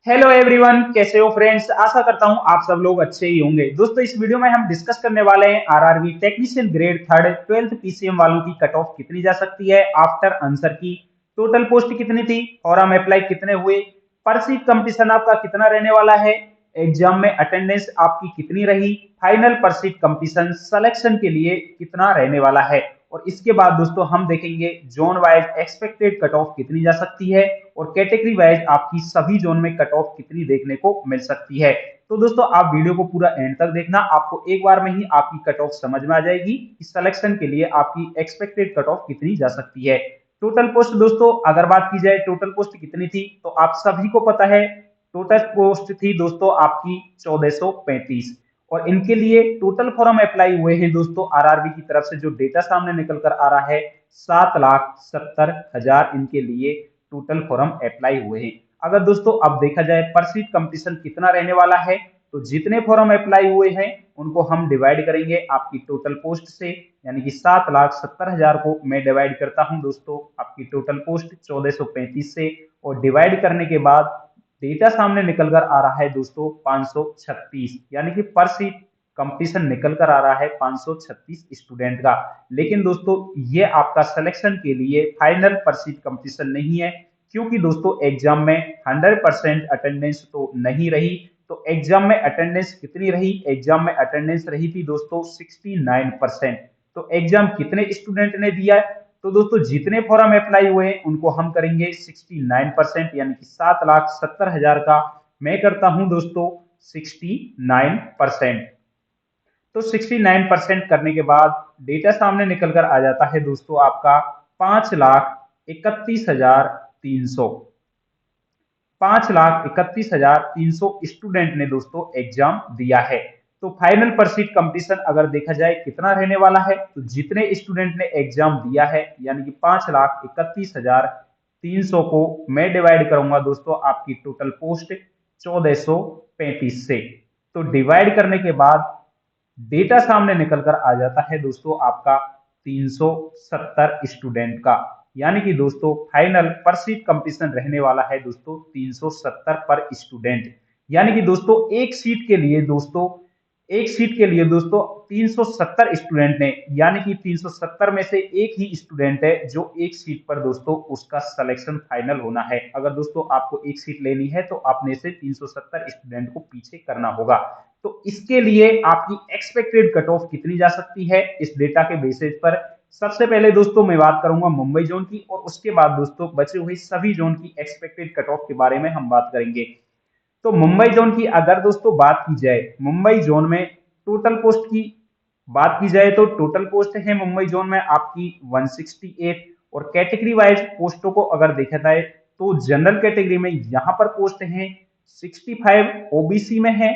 Hello everyone, कैसे हो friends. आशा करता हूं आप सब लोग अच्छे ही होंगे। दोस्तों, इस वीडियो में हम डिस्कस करने वाले हैं RRB technician grade third 12th PCM वालों की कट ऑफ कितनी जा सकती है आफ्टर आंसर की। टोटल पोस्ट कितनी थी, फॉरम अप्लाई कितने हुए, पर सीट कंपटीशन आपका कितना रहने वाला है, एग्जाम में अटेंडेंस आपकी कितनी रही, फाइनल पर सीट कंपटीशन सिलेक्शन के लिए कितना रहने वाला है। और इसके बाद दोस्तों हम देखेंगे zone wise expected cut off कितनी जा सकती है और कैटेगरी वाइज आपकी सभी जोन में कट ऑफ कितनी देखने को मिल सकती है। तो दोस्तों आप वीडियो को पूरा एंड तक देखना, आपको एक बार में ही आपकी कट ऑफ समझ में आ जाएगी कि सिलेक्शन के लिए आपकी एक्सपेक्टेड कट ऑफ कितनी जा सकती है। टोटल पोस्ट दोस्तों अगर बात की जाए टोटल पोस्ट कितनी थी तो आप सभी को पता है। टोटल पोस्ट थी दोस्तों आपकी 1435 और इनके लिए टोटल फॉर्म अप्लाई हुए हैं दोस्तों आरआरबी की तरफ से जो डेटा सामने निकल कर आ रहा है 7,70,000 इनके लिए टोटल फॉर्म अप्लाई हुए हैं। अगर दोस्तों अब देखा जाए पर सीट कंपटीशन कितना रहने वाला है तो जितने फॉर्म अप्लाई हुए हैं उनको हम डिवाइड करेंगे आपकी टोटल पोस्ट से, यानी कि 7,70,000 को मैं डिवाइड करता हूं दोस्तों आपकी टोटल पोस्ट 1435 से, और डिवाइड करने के बाद डेटा सामने निकल कर आ रहा है दोस्तों 536, यानी कि पर सीट कंपटीशन निकल कर आ रहा है 536 स्टूडेंट का। लेकिन दोस्तों ये आपका सिलेक्शन के लिए फाइनल पर सीट कंपटीशन नहीं है, क्योंकि दोस्तों एग्जाम में 100% अटेंडेंस तो नहीं रही। तो एग्जाम में अटेंडेंस कितनी रही, एग्जाम में अटेंडेंस रही थी दोस्तों 69%। तो एग्जाम कितने स्टूडेंट ने दिया है तो दोस्तों जितने फॉर्म अप्लाई हुए हैं उनको हम करेंगे 69%, यानी कि 7,70,000 का मैं करता हूं दोस्तों 69%। तो 69% करने के बाद डेटा सामने निकल कर आ जाता है दोस्तों आपका 5,31,300। 5,31,300 स्टूडेंट ने दोस्तों एग्जाम दिया है। तो फाइनल पर सीट कंपटीशन अगर देखा जाए कितना रहने वाला है तो जितने स्टूडेंट ने एग्जाम दिया है यानी कि 5,31,300 को मैं डिवाइड करूंगा दोस्तों आपकी टोटल पोस्ट 1435 से। तो डिवाइड करने के बाद डेटा सामने निकल कर आ जाता है दोस्तों आपका 370 स्टूडेंट का, यानी कि दोस्तों फाइनल पर सीट कंपटीशन रहने वाला है दोस्तों 370 पर स्टूडेंट। यानी कि दोस्तों एक सीट के लिए दोस्तों 370 स्टूडेंट ने, यानी कि 370 में से एक ही स्टूडेंट है जो एक सीट पर दोस्तों उसका सिलेक्शन फाइनल होना है। अगर दोस्तों आपको एक सीट लेनी है तो आपने से 370 स्टूडेंट को पीछे करना होगा। तो इसके लिए आपकी एक्सपेक्टेड कट ऑफ कितनी जा सकती है इस डेटा के बेसिस पर। सबसे पहले दोस्तों मैं बात करूंगा मुंबई जोन की और उसके बाद दोस्तों बचे हुए सभी जोन की एक्सपेक्टेड कट ऑफ के बारे में हम बात करेंगे। तो मुंबई जोन की अगर दोस्तों बात की जाए, मुंबई जोन में टोटल पोस्ट की बात की जाए तो टोटल पोस्ट है मुंबई जोन में आपकी 168। और कैटेगरी वाइज पोस्टों को अगर देखा जाए तो जनरल कैटेगरी में यहां पर पोस्ट है 65, ओबीसी में है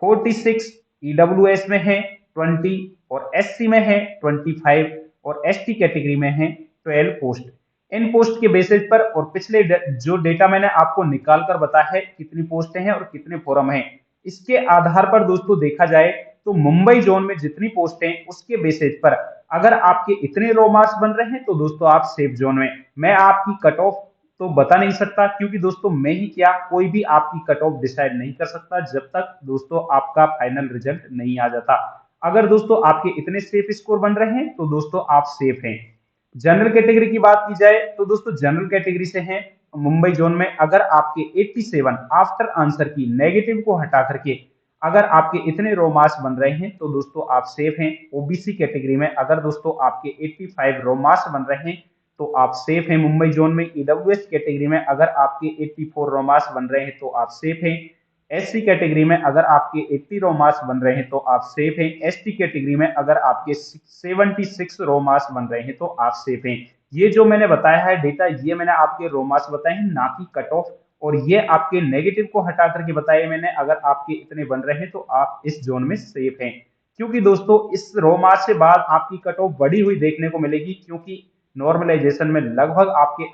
46, ईडब्ल्यूएस में है 20 और एससी में है 25 और एसटी कैटेगरी में है 12 पोस्ट। इन पोस्ट के बेसिस पर और पिछले जो डेटा मैंने आपको निकाल कर बताया है कितनी पोस्टें हैं और कितने फोरम हैं, इसके आधार पर दोस्तों देखा जाए तो मुंबई जोन में जितनी पोस्टें उसके बेसिस पर अगर आपके इतने रो मार्क्स बन रहे हैं तो दोस्तों आप सेफ जोन में। मैं आपकी कट ऑफ तो बता नहीं सकता क्योंकि दोस्तों मैं ही क्या कोई भी आपकी कट ऑफ डिसाइड नहीं कर सकता जब तक दोस्तों आपका फाइनल रिजल्ट नहीं आ जाता। अगर दोस्तों आपके इतने सेफ स्कोर बन रहे हैं तो दोस्तों आप सेफ हैं। जनरल कैटेगरी की बात की जाए तो दोस्तों जनरल कैटेगरी से हैं मुंबई जोन में अगर आपके 87 आफ्टर आंसर की नेगेटिव को हटा करके अगर आपके इतने रो मार्क्स बन रहे हैं तो दोस्तों आप सेफ हैं। ओबीसी कैटेगरी में अगर दोस्तों आपके 85 रो मार्क्स बन रहे हैं तो आप सेफ हैं मुंबई जोन में। ईडब्ल्यूएस कैटेगरी में अगर आपके 84 रो मार्क्स बन रहे हैं तो आप सेफ हैं। एससी कैटेगरी में अगर आपके 80 रो मार्क्स बन रहे हैं तो आप सेफ हैं। एसटी कैटेगरी में अगर आपके 76 रो मार्क्स बन रहे हैं तो आप सेफ हैं। ये जो मैंने बताया है डेटा, ये मैंने आपके रो मार्क्स बताए हैं ना कि कट ऑफ, और ये आपके नेगेटिव को हटा करके बताए मैंने। अगर आपके इतने बन रहे हैं तो आप इस जोन में सेफ हैं, क्योंकि दोस्तों इस रो मार्क्स से बाद आपकी कट ऑफ बढ़ी हुई देखने को मिलेगी, क्योंकि नॉर्मलाइजेशन में लगभग आपके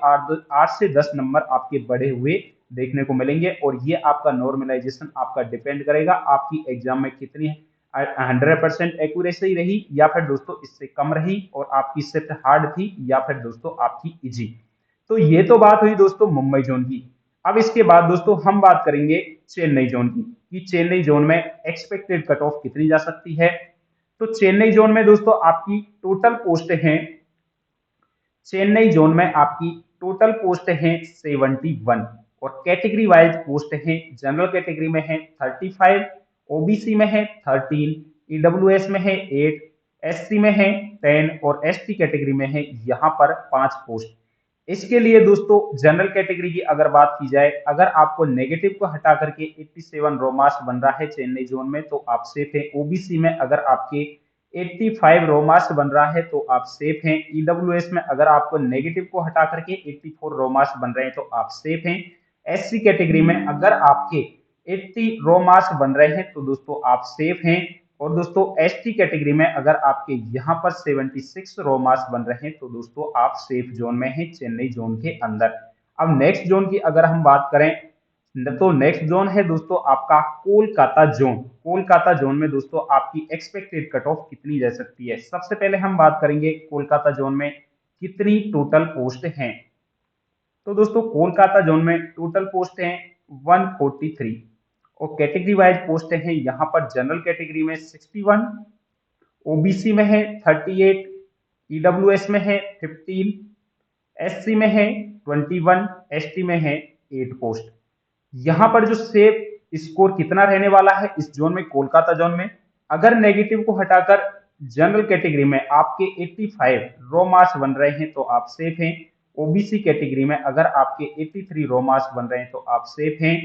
8 से 10 नंबर आपके बढ़े हुए देखने को मिलेंगे। और ये आपका नॉर्मलाइजेशन आपका डिपेंड करेगा आपकी एग्जाम में कितनी 100% एक्यूरेसी रही या फिर दोस्तों इससे कम रही, और आपकी शिफ्ट हार्ड थी या फिर दोस्तों आपकी इजी। तो ये तो बात हुई दोस्तों मुंबई जोन की। अब इसके बाद दोस्तों हम बात करेंगे चेन्नई जोन की, कि चेन्नई जोन में एक्सपेक्टेड कट ऑफ कितनी जा सकती है। तो चेन्नई जोन में दोस्तों आपकी टोटल पोस्ट हैं, चेन्नई जोन में आपकी टोटल पोस्ट हैं 71, और कैटेगरी वाइज पोस्ट हैं, जनरल कैटेगरी में है 35, ओबीसी में है 13, ईडब्ल्यूएस में है 8, एससी में है 10 और एसटी कैटेगरी में है यहाँ पर 5 पोस्ट। इसके लिए दोस्तों जनरल कैटेगरी की अगर बात की जाए, अगर आपको नेगेटिव को हटा करके 87 रो मार्क्स बन रहा है चेन्नई जोन में तो आप सेफ है। ओबीसी में अगर आपके 85 रो मार्क्स बन रहा है तो आप सेफ हैं। ईडब्ल्यूएस में अगर आपको नेगेटिव को हटा करके 84 रो मार्क्स बन रहे हैं तो आप सेफ हैं। एससी कैटेगरी में अगर आपके 80 रो मार्क्स बन रहे हैं तो दोस्तों आप सेफ हैं। और दोस्तों एसटी कैटेगरी में अगर आपके यहाँ पर 76 रो मार्क्स बन रहे हैं तो दोस्तों आप सेफ जोन में हैं चेन्नई जोन के अंदर। अब नेक्स्ट जोन की अगर हम बात करें तो नेक्स्ट जोन है दोस्तों आपका कोलकाता जोन। कोलकाता जोन में दोस्तों आपकी एक्सपेक्टेड कट ऑफ कितनी जा सकती है। सबसे पहले हम बात करेंगे कोलकाता जोन में कितनी टोटल पोस्ट हैं। तो दोस्तों कोलकाता जोन में टोटल पोस्ट हैं 143, और कैटेगरी वाइज पोस्ट हैं यहाँ पर जनरल कैटेगरी में 61, ओबीसी में है 38, ईडब्ल्यूएस में है 15, एससी में है 21, एसटी में है 8 पोस्ट। यहाँ पर जो सेफ स्कोर कितना रहने वाला है इस जोन में, कोलकाता जोन में, अगर नेगेटिव को हटाकर जनरल कैटेगरी में आपके 85 रो मार्क्स बन रहे हैं तो आप सेफ हैं। ओबीसी कैटेगरी में अगर आपके 83 रो मार्क्स बन रहे हैं तो आप सेफ हैं।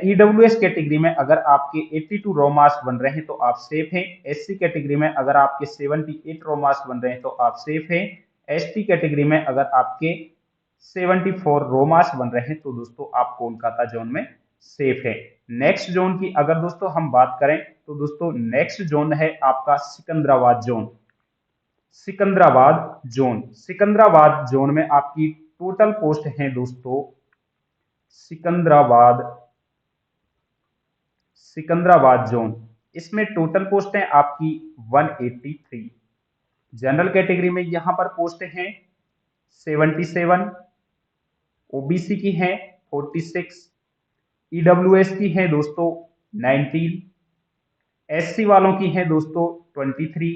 ईडब्ल्यूएस कैटेगरी में अगर आपके 82 रो मार्क्स बन रहे हैं तो आप सेफ हैं। एससी कैटेगरी में अगर आपके 78 रो मार्क्स बन रहे हैं तो आप सेफ हैं। एसटी कैटेगरी में अगर आपके 74 रो मार्क्स बन रहे हैं तो दोस्तों आप कोलकाता जोन में सेफ है। नेक्स्ट जोन की अगर दोस्तों हम बात करें तो दोस्तों नेक्स्ट जोन है आपका Secunderabad zone. Secunderabad zone, Secunderabad zone में आपकी टोटल पोस्ट है दोस्तों, सिकंदराबाद सिकंदराबाद जोन, इसमें टोटल पोस्ट है आपकी 183। जनरल कैटेगरी में यहां पर पोस्ट हैं 77, ओबीसी की हैं 46, ईडब्ल्यूएस की हैं दोस्तों 19, एससी वालों की हैं दोस्तों 23,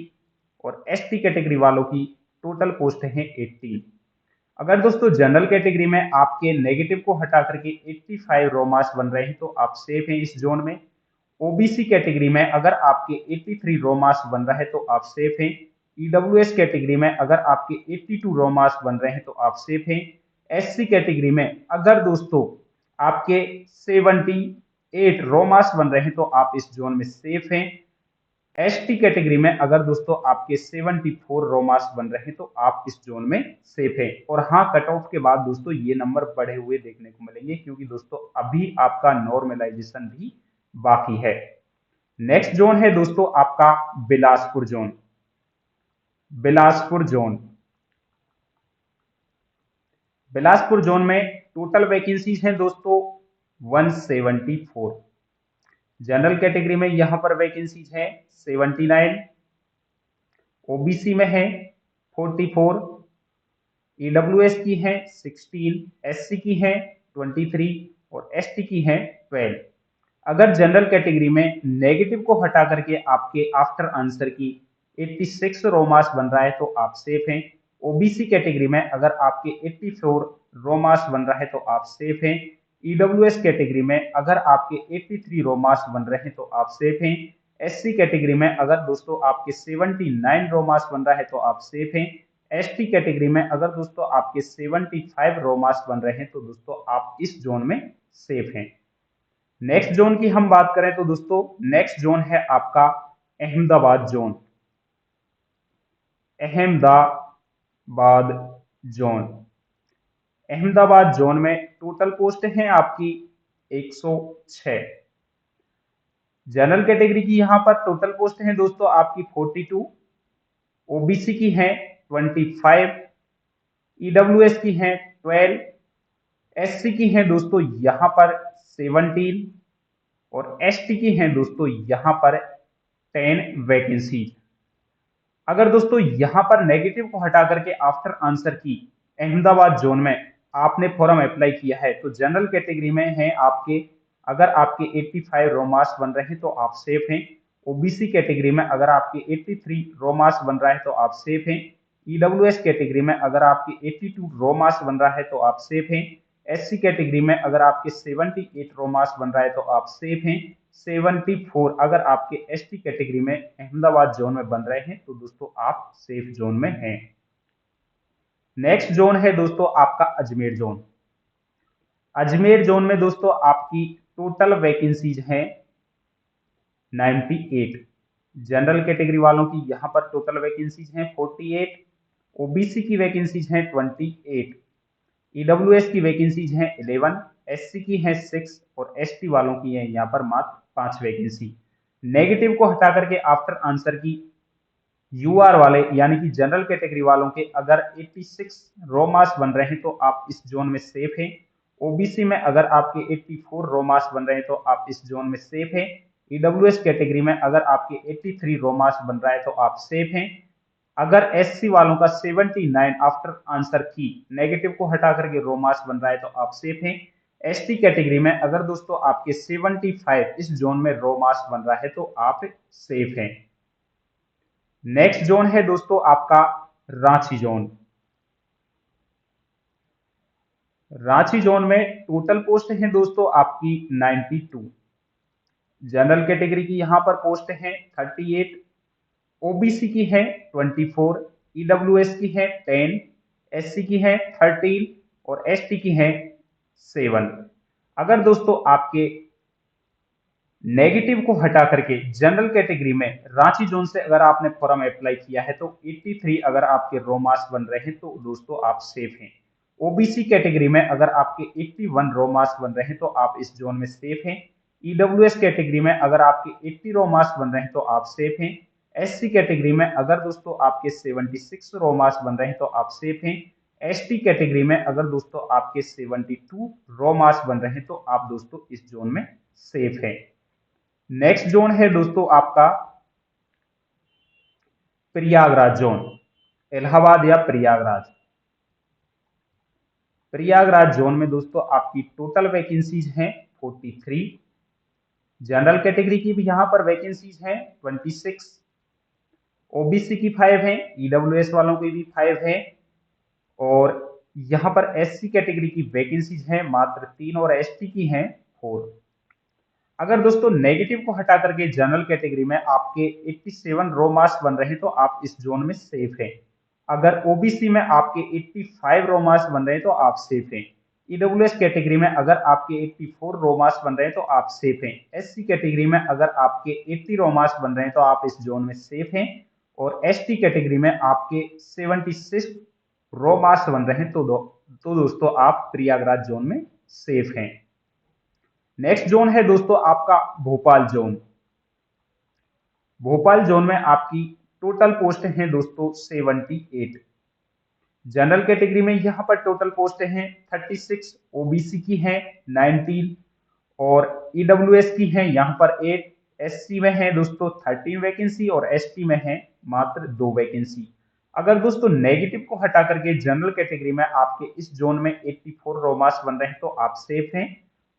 और एसटी कैटेगरी वालों की टोटल पोस्ट हैं 18। अगर दोस्तों जनरल कैटेगरी में आपके नेगेटिव को हटा करके 85 रो मार्क्स बन रहे हैं तो आप सेफ हैं इस जोन में। ओबीसी कैटेगरी में अगर आपके 83 रो मार्क्स बन रहा है तो आप सेफ हैं। ईडब्ल्यूएस कैटेगरी में अगर आपके 82 रो मार्क्स बन रहे हैं तो आप सेफ हैं। एससी कैटेगरी में अगर दोस्तों आपके 78 रो मार्क्स बन रहे हैं तो आप इस जोन में सेफ हैं। एसटी कैटेगरी में अगर दोस्तों आपके 74 रो मार्क्स बन रहे हैं तो आप इस जोन में सेफ हैं। और हाँ, कट ऑफ के बाद दोस्तों ये नंबर बढ़े हुए देखने को मिलेंगे क्योंकि दोस्तों अभी आपका नॉर्मलाइजेशन भी बाकी है। नेक्स्ट जोन है दोस्तों आपका Bilaspur zone. Bilaspur zone, Bilaspur zone में टोटल वैकेंसीज हैं दोस्तों 174। जनरल कैटेगरी में यहां पर वैकेंसीज है 79, ओबीसी में है 44, ईडब्ल्यूएस की है 16, एससी की है 23 और एसटी की है 12। अगर जनरल कैटेगरी में नेगेटिव को हटा करके आपके आफ्टर आंसर की 86 रो मार्क्स बन रहा है तो आप सेफ हैं। ओबीसी कैटेगरी में अगर आपके 84 रो मार्क्स बन रहा है तो आप सेफ हैं। ईडब्ल्यूएस कैटेगरी में अगर आपके 83 रो मार्क्स बन रहे हैं तो आप सेफ हैं। एससी कैटेगरी में अगर दोस्तों आपके 79 रो मार्क्स बन रहा है तो आप सेफ हैं। एसटी कैटेगरी में अगर दोस्तों आपके 75 रो मार्क्स बन रहे हैं तो दोस्तों आप इस जोन में सेफ हैं। नेक्स्ट जोन की हम बात करें तो दोस्तों नेक्स्ट जोन है आपका Ahmedabad zone. Ahmedabad zone, Ahmedabad zone में टोटल पोस्ट हैं आपकी 106। जनरल कैटेगरी की यहां पर टोटल पोस्ट हैं दोस्तों आपकी 42, ओबीसी की हैं 25, ईडब्ल्यूएस की हैं 12, एससी की हैं दोस्तों यहां पर 17 और एसटी की हैं दोस्तों यहां पर 10 वैकेंसी। अगर दोस्तों यहां पर नेगेटिव को हटा करके आफ्टर आंसर की अहमदाबाद जोन में आपने फॉर्म अप्लाई किया है तो जनरल कैटेगरी में है आपके, अगर आपके 85 रो मार्क्स बन रहे हैं तो आप सेफ हैं। ओबीसी कैटेगरी में अगर आपके 83 रो मार्क्स बन रहा है तो आप सेफ हैं। ईडब्ल्यूएस कैटेगरी में अगर आपके 82 रो मार्क्स बन रहा है तो आप सेफ हैं। एससी कैटेगरी में अगर आपके 78 रो मार्क्स बन रहा है तो आप सेफ हैं। 74 अगर आपके एसटी कैटेगरी में अहमदाबाद जोन में बन रहे हैं तो दोस्तों आप सेफ जोन में हैं। नेक्स्ट जोन है दोस्तों आपका अजमेर जोन। अजमेर जोन में दोस्तों आपकी टोटल वैकेंसीज हैं 98। जनरल कैटेगरी वालों की यहां पर टोटल वैकेंसीज हैं 48, ओबीसी की वैकेंसीज हैं 28, ईडब्ल्यूएस की वैकेंसीज हैं 11, एससी की हैं 6 और एसटी वालों की है यहां पर मात्र 5 वैकेंसी। नेगेटिव को हटा करके आफ्टर आंसर की यूआर वाले यानी कि जनरल कैटेगरी वालों के अगर 86 रो मार्क्स बन रहे हैं तो आप इस जोन में सेफ हैं। ओबीसी में अगर आपके 84 रो मार्क्स बन रहे हैं तो आप इस जोन में सेफ हैं। ईडब्ल्यूएस कैटेगरी में अगर आपके 83 रो मार्क्स बन रहा है तो आप सेफ हैं। अगर एससी वालों का 79 आफ्टर आंसर की नेगेटिव को हटा करके रो मार्क्स बन रहा है तो आप सेफ हैं। एसटी कैटेगरी में अगर दोस्तों आपके 75 इस जोन में रो मार्क्स बन रहा है तो आप सेफ हैं। नेक्स्ट जोन है दोस्तों आपका रांची जोन। रांची जोन में टोटल पोस्ट है दोस्तों आपकी 92। जनरल कैटेगरी की यहां पर पोस्ट है 38, ओबीसी की है 24, ईडब्ल्यूएस की है 10, एससी की है 13 और एसटी की है 7। अगर दोस्तों आपके नेगेटिव को हटा करके जनरल कैटेगरी में रांची जोन से अगर आपने फॉर्म अप्लाई किया है तो 83 अगर आपके रो मार्क्स बन रहे हैं तो दोस्तों आप सेफ हैं। ओबीसी कैटेगरी में अगर आपके 81 रो मार्क्स बन रहे हैं तो आप इस जोन में सेफ हैं। ईडब्ल्यूएस कैटेगरी में अगर आपके 80 रो मार्क्स बन रहे हैं तो आप सेफ हैं। एससी कैटेगरी में अगर दोस्तों आपके 76 रो मार्क्स बन रहे हैं तो आप सेफ हैं। एसटी कैटेगरी में अगर दोस्तों आपके 72 रो मार्क्स बन रहे हैं तो आप दोस्तों इस जोन में सेफ हैं। नेक्स्ट जोन है दोस्तों आपका प्रयागराज जोन। इलाहाबाद या प्रयागराज। प्रयागराज जोन में दोस्तों आपकी टोटल वैकेंसीज हैं 43। जनरल कैटेगरी की भी यहां पर वैकेंसीज हैं 26, ओबीसी की 5 है, ईडब्ल्यूएस वालों की भी 5 है और यहां पर एससी कैटेगरी की वैकेंसीज हैं मात्र 3 और एसटी की हैं 4। अगर दोस्तों नेगेटिव को हटा करके जनरल कैटेगरी में आपके 87 रो मार्क्स बन रहे हैं तो आप इस जोन में सेफ हैं। अगर ओबीसी में आपके 85 रो मार्क्स बन रहे हैं तो आप सेफ हैं। ईडब्ल्यूएस कैटेगरी में अगर आपके 84 रो मार्क्स बन रहे हैं तो आप सेफ हैं। एससी कैटेगरी में अगर आपके 80 रो मार्क्स बन रहे हैं तो आप इस जोन में सेफ हैं और एसटी कैटेगरी में आपके 76 रो मार्क्स बन रहे हैं तो दोस्तों आप प्रयागराज जोन में सेफ हैं। नेक्स्ट जोन है दोस्तों आपका भोपाल जोन। भोपाल जोन में आपकी टोटल पोस्ट है दोस्तों 78। जनरल कैटेगरी में यहां पर टोटल पोस्ट हैं 36, ओबीसी की हैं 19 और ईडब्ल्यूएस की हैं यहां पर 8, एससी में है दोस्तों 13 वैकेंसी और एसटी में है मात्र 2 वैकेंसी। अगर दोस्तों नेगेटिव को हटा करके जनरल कैटेगरी में आपके इस जोन में 84 रो मार्क्स बन रहे हैं तो आप सेफ हैं।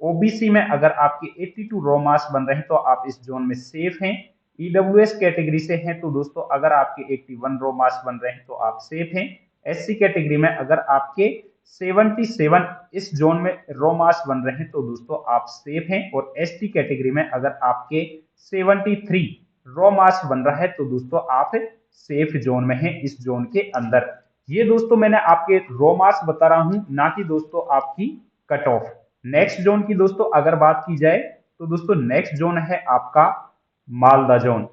ओबीसी में अगर आपके 82 रो मार्क्स बन रहे हैं तो आप इस जोन में सेफ हैं। ईडब्ल्यूएस कैटेगरी से हैं तो दोस्तों अगर आपके 81 रो मार्क्स बन रहे हैं तो आप सेफ हैं। एससी कैटेगरी में अगर आपके 77 इस जोन में रो मार्क्स बन रहे हैं तो दोस्तों आप सेफ हैं और एसटी कैटेगरी में अगर आपके 73 रो मार्क्स बन रहा है तो दोस्तों आप सेफ जोन में हैं इस जोन के अंदर। ये दोस्तों मैंने आपके रो मार्क्स बता रहा हूं ना कि दोस्तों आपकी कट ऑफ। नेक्स्ट जोन की दोस्तों अगर बात की जाए तो दोस्तों नेक्स्ट जोन है आपका मालदा जोन।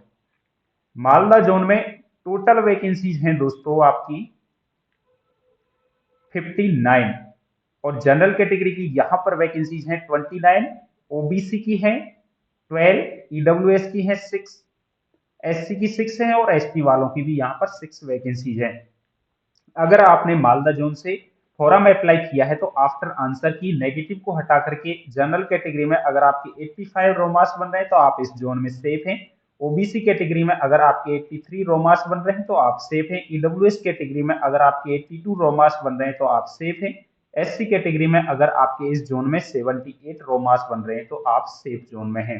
मालदा जोन में टोटल वैकेंसीज हैं दोस्तों आपकी 59 और जनरल कैटेगरी की यहां पर वैकेंसीज हैं 29, ओबीसी की हैं 12, ईडब्ल्यूएस की हैं 6, एससी की 6 है और एसटी वालों की भी यहां पर 6 वैकेंसीज हैं। अगर आपने मालदा जोन से फॉर्म अप्लाई किया है तो आफ्टर आंसर की नेगेटिव को हटा करके जनरल कैटेगरी में अगर आपके 85 रो मार्क्स बन रहे हैं तो आप इस जोन में सेफ हैं। ओबीसी कैटेगरी में अगर आपके 83 रो मार्क्स बन रहे हैं तो आप सेफ हैं। ईडब्ल्यूएस कैटेगरी में अगर आपके 82 रो मार्क्स बन रहे हैं तो आप सेफ हैं। एससी कैटेगरी में अगर आपके इस जोन में 78 रो मास बन रहे हैं तो आप सेफ जोन में हैं।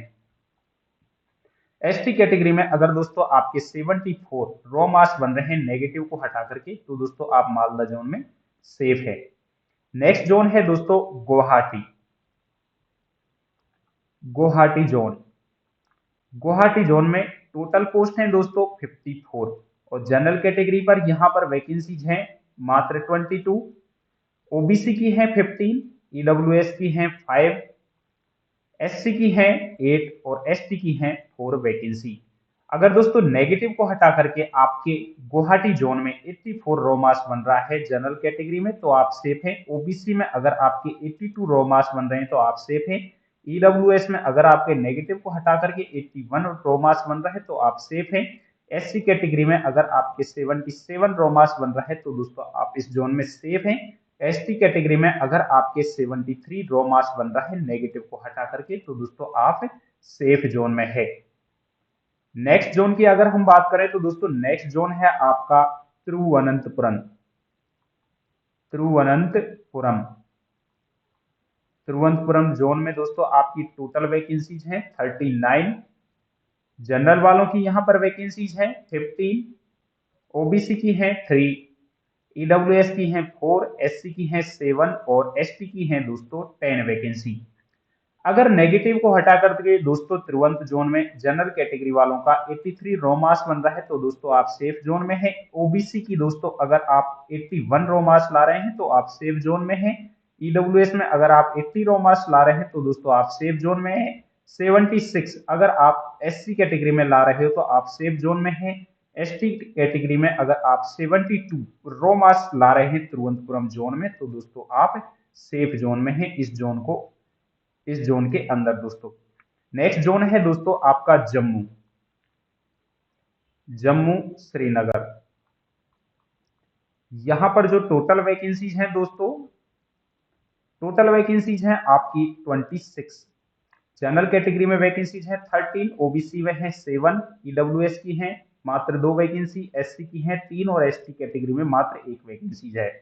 एसटी कैटेगरी में अगर दोस्तों आपके 74 रो मास बन रहे हैं नेगेटिव को हटा करके, तो दोस्तों आप मालदा जोन में सेफ है। नेक्स्ट जोन है दोस्तों गुवाहाटी। गुवाहाटी जोन, गुवाहाटी जोन में टोटल पोस्ट हैं दोस्तों 54 और जनरल कैटेगरी पर यहां पर वैकेंसीज हैं मात्र 22, ओबीसी की हैं 15, ईडब्ल्यूएस की हैं 5, एससी की हैं 8 और एसटी की हैं 4 वैकेंसी। अगर दोस्तों नेगेटिव को हटा करके आपके गुवाहाटी जोन में 84 रो मास बन रहा है जनरल कैटेगरी में तो आप सेफ हैं। ओबीसी में अगर आपके 82 रो मास बन रहे हैं तो आप सेफ हैं। ईडब्ल्यूएस में अगर आपके नेगेटिव को हटा करके 81 रो मास बन रहा है तो आप सेफ हैं। एससी कैटेगरी में अगर आपके 77 रो मास बन रहा है तो दोस्तों आप इस जोन में सेफ हैं। एसटी कैटेगरी में अगर आपके 73 रो मास बन रहा है नेगेटिव को हटा करके तो दोस्तों आप सेफ जोन में है। नेक्स्ट जोन की अगर हम बात करें तो दोस्तों नेक्स्ट जोन है आपका तिरुवनंतपुरम। तिरुवनंतपुरम, तिरुवनंतपुरम जोन में दोस्तों आपकी टोटल वैकेंसीज हैं 39, जनरल वालों की यहां पर वैकेंसीज हैं 15, ओबीसी की हैं 3, ईडब्ल्यूएस की हैं 4, एससी की हैं 7 और एसटी की हैं दोस्तों 10 वैकेंसी। अगर नेगेटिव को हटा करके दोस्तों त्रिवंत जोन में जनरल कैटेगरी वालों का 83 रो मास बन रहा है तो दोस्तों आप सेफ जोन में हैं। ओबीसी की दोस्तों अगर आप 81 रो मास ला रहे हैं तो आप सेफ जोन में हैं। ईडब्ल्यूएस में अगर आप 80 रो मास ला रहे हैं तो दोस्तों आप सेफ जोन में हैं। 76 अगर आप एससी कैटेगरी में ला रहे हो तो आप सेफ जोन में हैं। एसटी कैटेगरी में अगर आप 72 रो मास ला रहे हैं तिरुवनंतपुरम जोन में तो दोस्तों आप सेफ जोन में हैं इस जोन के अंदर दोस्तों। नेक्स्ट जोन है दोस्तों आपका जम्मू, जम्मू श्रीनगर। यहां पर जो टोटल वैकेंसीज हैं दोस्तों, टोटल वैकेंसीज हैं आपकी 26, जनरल कैटेगरी में वैकेंसीज हैं 13, ओबीसी में हैं 7, ईडब्ल्यूएस की हैं मात्र 2 वैकेंसी, एससी की हैं 3 और एसटी कैटेगरी में मात्र 1 वैकेंसीज है।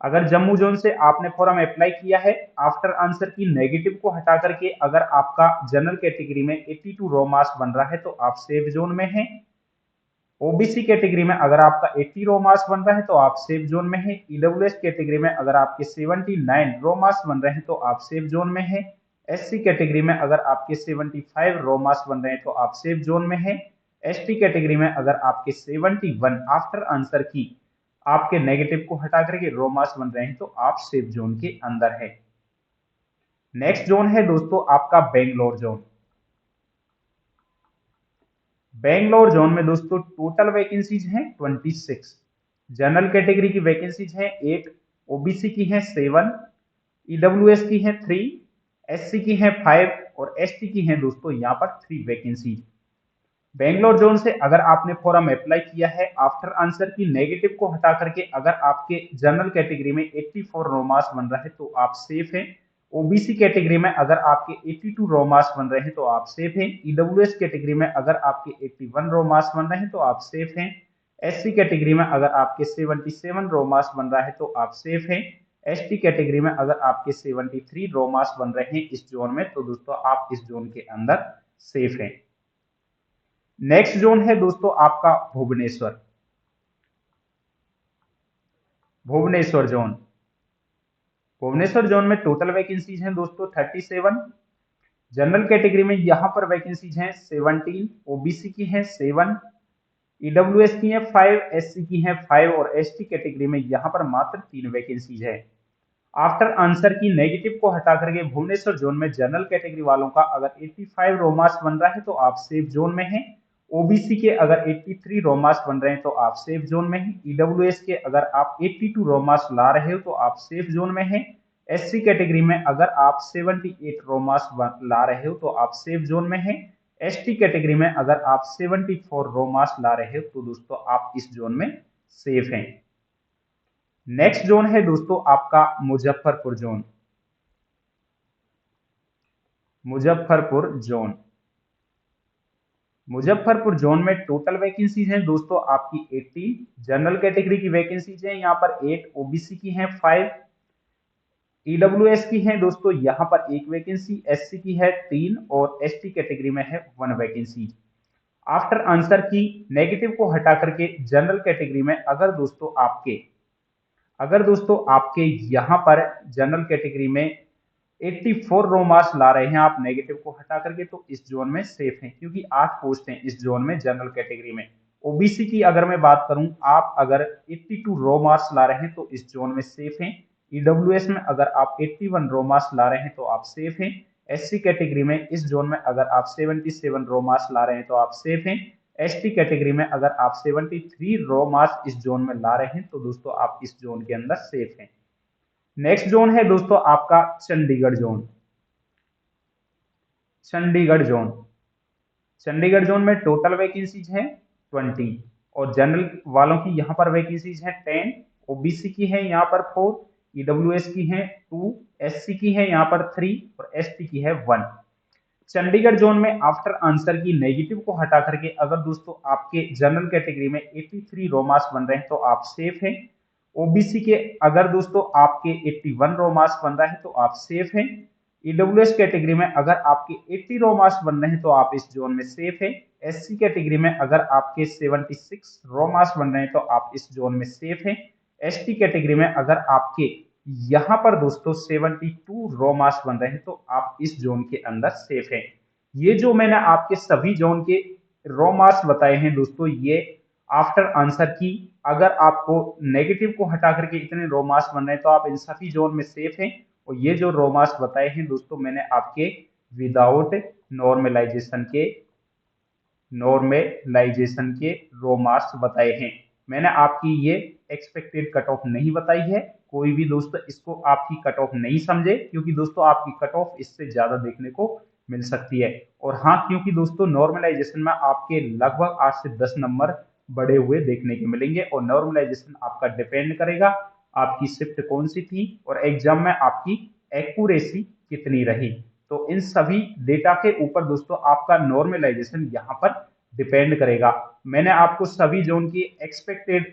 अगर जम्मू जोन से आपने फॉर्म अप्लाई किया है, आफ्टर आंसर की नेगेटिव को हटा करके अगर आपका जनरल कैटेगरी में 82 रो मास बन रहा है तो आप सेफ जोन में हैं। ओबीसी कैटेगरी में अगर आपका 80 रो मास बन रहा है तो आप सेफ जोन में हैं। ईडब्ल्यूएस कैटेगरी में अगर आपके 79 रो मास बन रहे हैं तो आप सेफ जोन में हैं। एससी कैटेगरी में अगर आपके 75 रो मास बन रहे हैं तो आप सेफ जोन में हैं। एसटी कैटेगरी में अगर आपके 71 आफ्टर आंसर की आपके नेगेटिव को हटा करके रो मास बन रहे हैं तो आप सेफ जोन के अंदर है। नेक्स्ट जोन है दोस्तों आपका बेंगलोर जोन। बेंगलोर जोन में दोस्तों टोटल वैकेंसीज हैं 26, जनरल कैटेगरी की वैकेंसीज हैं 8, ओबीसी की हैं 7, ईडब्ल्यूएस की हैं 3, एससी की हैं 5 और एसटी की हैं दोस्तों यहां पर 3 वैकेंसीज। बेंगलोर जोन से अगर आपने फॉर्म अप्लाई किया है, आफ्टर आंसर की नेगेटिव को हटा करके अगर आपके जनरल कैटेगरी में 84 रो मास बन रहा है तो आप सेफ हैं। ओबीसी कैटेगरी में अगर आपके 82 रो मास बन रहे हैं तो आप सेफ हैं। ईडब्ल्यूएस कैटेगरी में अगर आपके 81 रो मास बन रहे हैं तो आप सेफ हैं। एससी कैटेगरी में अगर आपके 77 रो मास बन रहा है तो आप सेफ हैं। एसटी कैटेगरी में अगर आपके 73 रो मास बन रहे हैं इस जोन में तो दोस्तों आप इस जोन के अंदर सेफ हैं। नेक्स्ट जोन है दोस्तों आपका भुवनेश्वर, भुवनेश्वर जोन। भुवनेश्वर जोन में टोटल वैकेंसीज हैं दोस्तों 37, जनरल कैटेगरी में यहां पर वैकेंसीज हैं 17, ओबीसी की हैं 7, ईडब्ल्यूएस की हैं 5, एससी की हैं 5 और एसटी कैटेगरी में यहां पर मात्र 3 वैकेंसीज है। आफ्टर आंसर की नेगेटिव को हटा करके भुवनेश्वर जोन में जनरल कैटेगरी वालों का अगर 85 रो मास बन रहा है तो आप सेफ जोन में हैं। ओबीसी के अगर 83 रो मास बन रहे हैं तो आप सेफ जोन में हैं। ईडब्ल्यूएस के अगर आप 82 रो मास ला रहे हो तो आप सेफ जोन में हैं। एससी कैटेगरी में अगर आप 78 रो मास ला रहे हो तो आप सेफ जोन में हैं। एसटी कैटेगरी में अगर आप 74 रो मास ला रहे हो तो दोस्तों आप इस जोन में सेफ हैं। नेक्स्ट जोन है दोस्तों आपका Muzaffarpur zone, Muzaffarpur zone. Muzaffarpur zone में टोटल वैकेंसीज हैं दोस्तों आपकी 18, जनरल कैटेगरी की वैकेंसीज हैं यहाँ पर 8, ओबीसी की हैं 5, ईडब्ल्यूएस की है दोस्तों यहाँ पर एक वैकेंसी, एससी की है 3 और एसटी कैटेगरी में है 1 वैकेंसी। आफ्टर आंसर की नेगेटिव को हटा करके जनरल कैटेगरी में अगर दोस्तों आपके यहाँ पर जनरल कैटेगरी में 84 रो मार्क्स ला रहे हैं आप नेगेटिव को हटा करके, तो इस जोन में सेफ हैं, क्योंकि 8 पोस्ट हैं इस जोन में जनरल कैटेगरी में। ओबीसी की अगर मैं बात करूं, आप अगर 82 रो मार्क्स ला रहे हैं तो इस जोन में सेफ हैं। ईडब्ल्यूएस में अगर आप 81 रो मार्क्स ला रहे हैं तो आप सेफ हैं। एससी कैटेगरी में इस जोन में अगर आप 77 रो मार्क्स ला रहे हैं तो आप सेफ हैं। एसटी कैटेगरी में अगर आप 73 रो मार्क्स इस जोन में ला रहे हैं तो दोस्तों आप इस जोन के अंदर सेफ हैं। नेक्स्ट जोन है दोस्तों आपका Chandigarh zone. Chandigarh zone Chandigarh zone में टोटल वैकेंसीज हैं 20 और जनरल वालों की यहाँ पर वैकेंसीज हैं 10, ओबीसी की है यहाँ पर 4, ईडब्ल्यूएस की है 2, एससी की है यहाँ पर 3 और एसटी की है 1। चंडीगढ़ जोन में आफ्टर आंसर की नेगेटिव को हटा करके अगर दोस्तों आपके जनरल कैटेगरी में 83 रो मार्क्स बन रहे हैं तो आप सेफ हैं। ओबीसी के अगर दोस्तों आपके 81 रो मार्क्स बन रहा है तो आप सेफ हैं। ईडब्ल्यूएस कैटेगरी में अगर आपके 80 रो मार्क्स बन रहे हैं तो आप इस जोन में सेफ हैं। एससी कैटेगरी में अगर आपके 76 रो मार्क्स बन रहे हैं तो आप इस जोन में सेफ हैं। एसटी कैटेगरी में अगर आपके यहाँ पर दोस्तों 72 रो मार्क्स बन रहे हैं तो आप इस जोन के अंदर सेफ हैं। ये जो मैंने आपके सभी जोन के रो मार्क्स बताए हैं दोस्तों, ये आफ्टर आंसर की अगर आपको नेगेटिव को हटा करके इतने रो मार्क्स बन रहे हैं तो आप इन सभी जोन में सेफ हैं। और ये जो रो मार्क्स बताए हैं दोस्तों मैंने आपके विदाउट नॉर्मलाइजेशन के रो मार्क्स बताए हैं। मैंने आपकी ये एक्सपेक्टेड कट ऑफ नहीं बताई है। कोई भी दोस्तों इसको आपकी कट ऑफ नहीं समझे, क्योंकि दोस्तों आपकी कट ऑफ इससे ज्यादा देखने को मिल सकती है। और हाँ, क्योंकि दोस्तों नॉर्मलाइजेशन में आपके लगभग 8 से 10 नंबर बढ़े हुए देखने के मिलेंगे और नॉर्मलाइजेशन आपका डिपेंड करेगा आपकी शिफ्ट कौन सी थी और एग्जाम में आपकी एक्यूरेसी कितनी रही। तो इन सभी डेटा के ऊपर दोस्तों आपका नॉर्मलाइजेशन यहाँ पर डिपेंड करेगा। मैंने आपको सभी जोन की एक्सपेक्टेड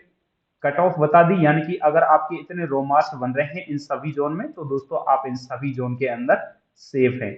कट ऑफ बता दी, यानी कि अगर आपके इतने रो मार्क्स बन रहे हैं इन सभी जोन में तो दोस्तों आप इन सभी जोन के अंदर सेफ हैं।